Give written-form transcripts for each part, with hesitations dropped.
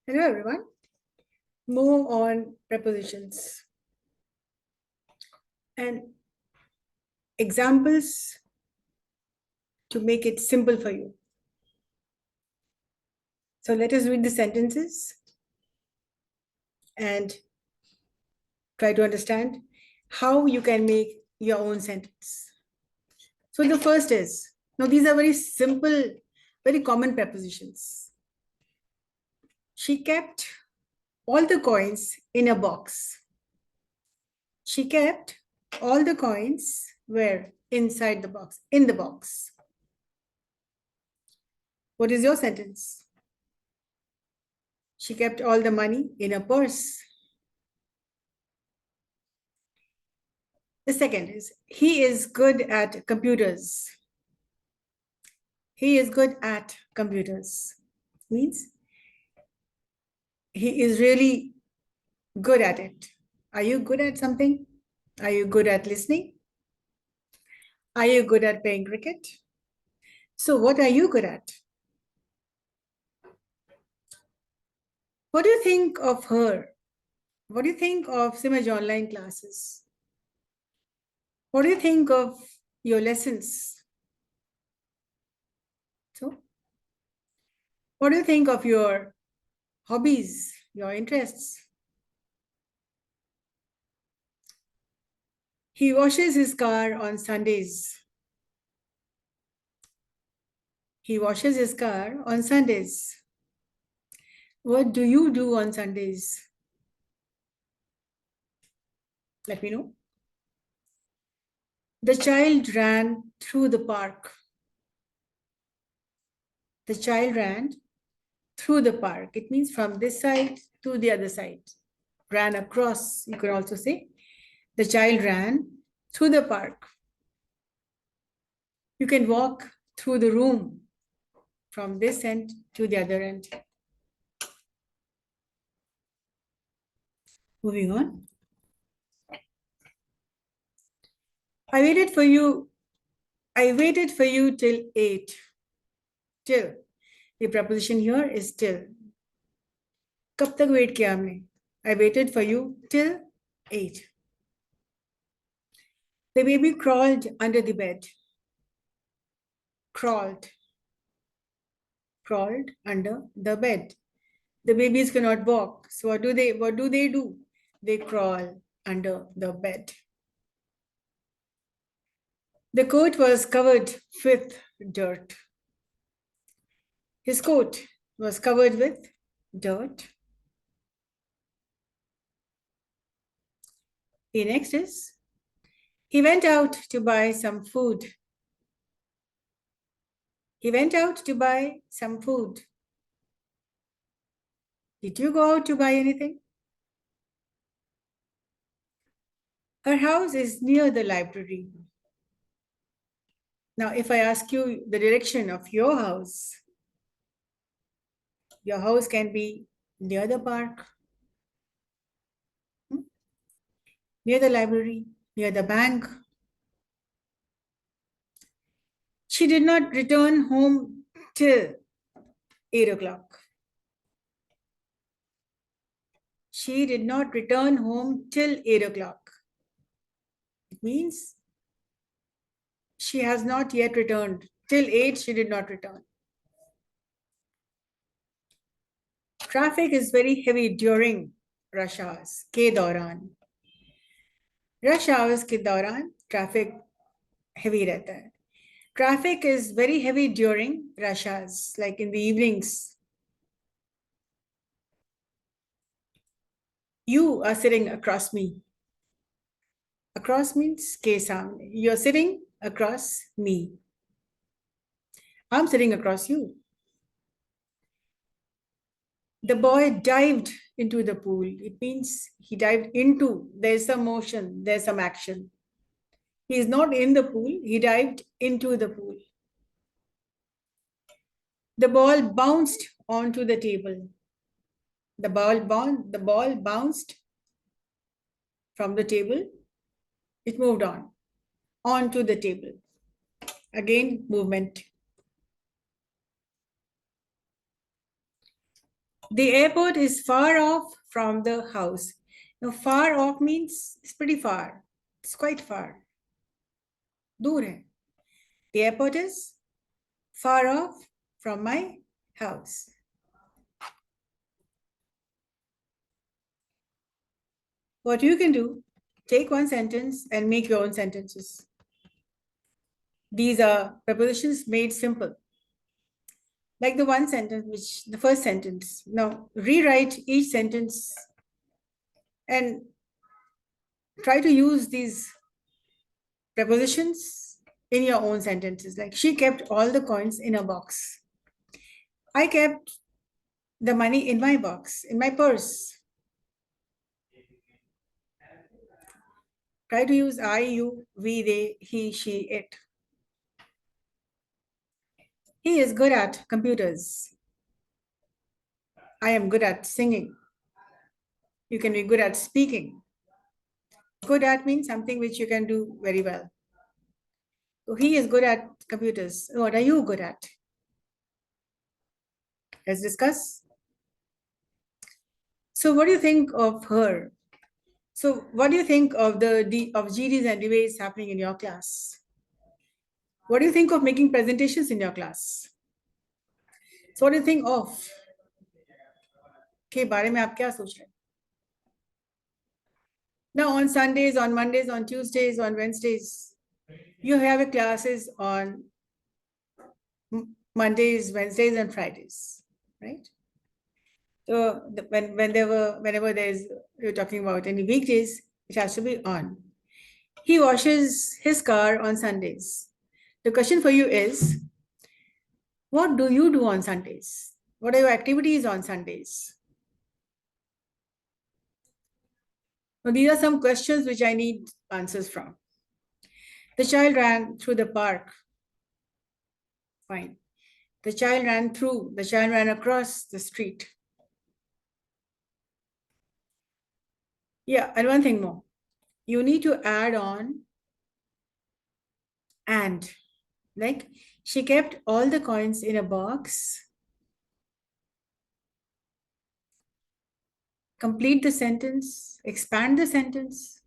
Hello everyone. More on prepositions and examples to make it simple for you. So let us read the sentences and try to understand how you can make your own sentence. So the first is, now these are very simple, very common prepositions. She kept all the coins in a box. She kept all the coins where? Inside the box, in the box. What is your sentence? She kept all the money in a purse. The second is, he is good at computers. He is good at computers. Means he is really good at it. Are you good at something? Are you good at listening? Are you good at playing cricket? So what are you good at? What do you think of her? What do you think of CIMAGE online classes? What do you think of your lessons? So, what do you think of your hobbies, your interests? He washes his car on Sundays. He washes his car on Sundays. What do you do on Sundays? Let me know. The child ran through the park. The child ran through the park. It means from this side to the other side. Ran across, you could also say. The child ran through the park. You can walk through the room from this end to the other end. Moving on. I waited for you till 8. Till. The preposition here is till. कब तक wait किया हमने? I waited for you till 8. The baby crawled under the bed. Crawled. Crawled under the bed. The babies cannot walk. So what do they do? They crawl under the bed. The coat was covered with dirt. His coat was covered with dirt. The next is, he went out to buy some food. He went out to buy some food. Did you go out to buy anything? Her house is near the library. Now, if I ask you the direction of your house can be near the park, near the library, near the bank. She did not return home till 8 o'clock. She did not return home till 8 o'clock. It means she has not yet returned. Till 8, she did not return. Traffic is very heavy during rush hours, के दौरान. Rush hours के दौरान traffic heavy रहता है. Traffic is very heavy during rush hours, like in the evenings. You are sitting across me. Across means के सामने. You're sitting across me. I'm sitting across you. The boy dived into the pool. It means he dived into. There's some motion, there's some action. He is not in the pool, he dived into the pool. The ball bounced onto the table. The ball bounced from the table. It moved onto the table. Again, movement. The airport is far off from the house. Now, far off means it's pretty far. It's quite far. दूर है. The airport is far off from my house. What you can do, take one sentence and make your own sentences. These are prepositions made simple. Like the one sentence, the first sentence. Now, rewrite each sentence and try to use these prepositions in your own sentences. Like, she kept all the coins in a box. I kept the money in my box, in my purse. Try to use I, you, we, they, he, she, it. He is good at computers. I am good at singing. You can be good at speaking. Good at means something which you can do very well. So he is good at computers. What are you good at? Let's discuss. So what do you think of her? So what do you think of of GDs and debates happening in your class? What do you think of making presentations in your class? So what do you think of? के बारे में आप क्या सोच रहे हैं? Now on Sundays, on Mondays, on Tuesdays, on Wednesdays, you have classes on Mondays, Wednesdays, and Fridays, right? So whenever you're talking about any weekdays, it has to be on. He washes his car on Sundays. The question for you is, what do you do on Sundays? What are your activities on Sundays? Now, these are some questions which I need answers from. The child ran through the park. Fine. The child ran across the street. Yeah, and one thing more. You need to add on and. Like, she kept all the coins in a box. Complete the sentence, expand the sentence,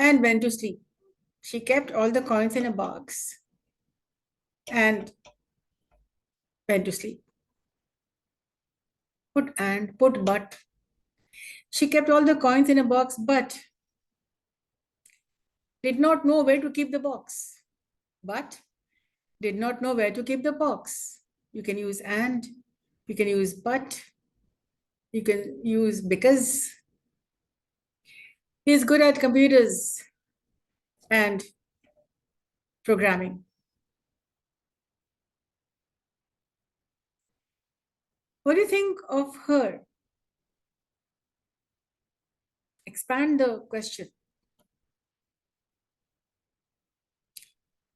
and went to sleep. She kept all the coins in a box and went to sleep. Put and, put but. She kept all the coins in a box, but did not know where to keep the box. But did not know where to keep the box. You can use and, you can use but, you can use because. He is good at computers and programming. What do you think of her? Expand the question.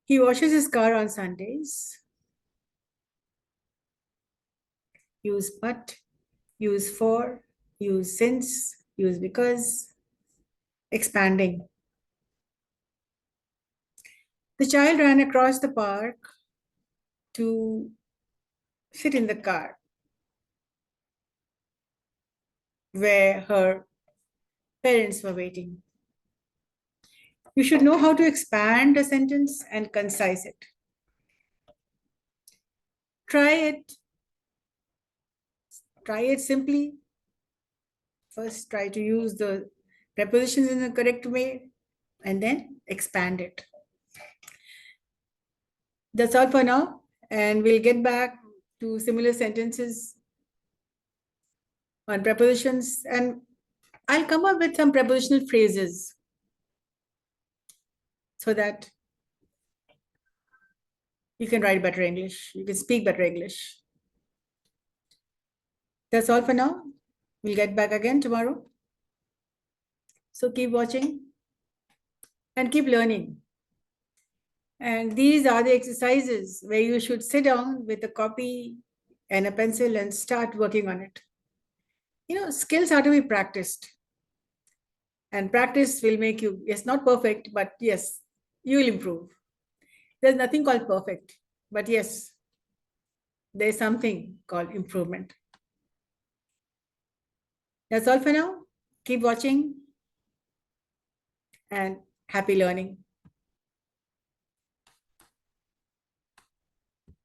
He washes his car on Sundays. Use but, use for, use since, use because. Expanding. The child ran across the park to sit in the car where her parents were waiting. You should know how to expand a sentence and concise it. Try it simply. First, try to use the prepositions in the correct way and then expand it. That's all for now, and we'll get back to similar sentences on prepositions, and I'll come up with some prepositional phrases so that you can write better English, you can speak better English. That's all for now. We'll get back again tomorrow. So keep watching and keep learning. And these are the exercises where you should sit down with a copy and a pencil and start working on it. You know, skills are to be practiced. And practice will make you, yes, not perfect, but yes, you will improve. There's nothing called perfect, but yes, there's something called improvement. That's all for now. Keep watching and happy learning.